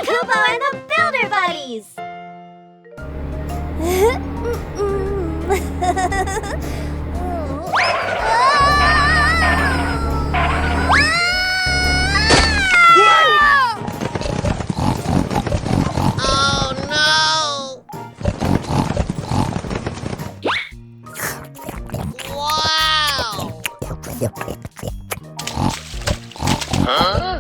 Kubo and the Builder Buddies! Oh no! Wow! Huh?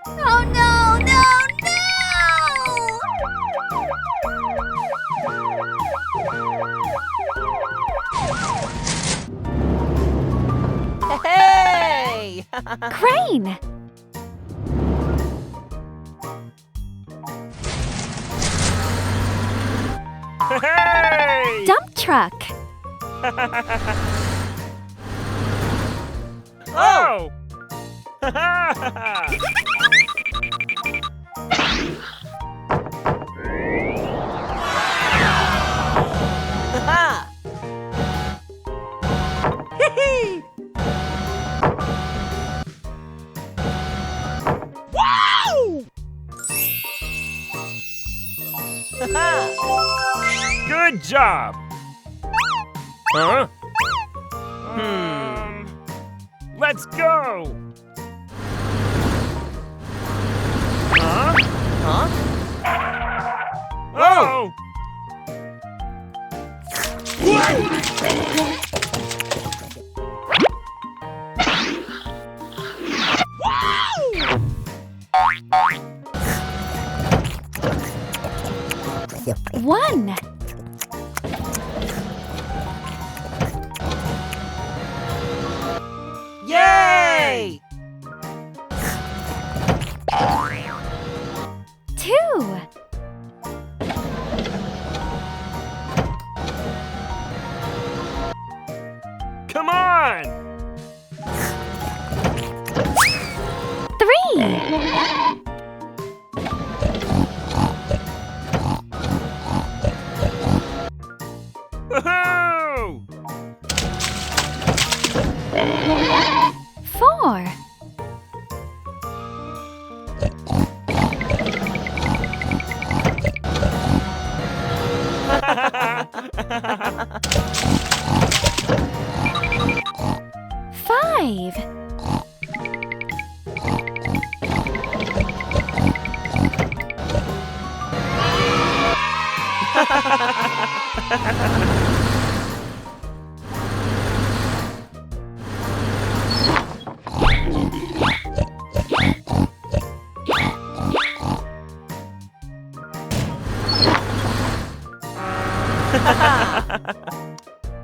Oh no, no, no! Hey! Crane! Hey! Dump truck! Oh! Hee-hee! Wow! Good job! Huh? Let's go! Huh? Huh? Oh! One! Yay! Two! Come on! Three! Woohoo! Four! Five!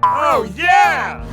Oh yeah!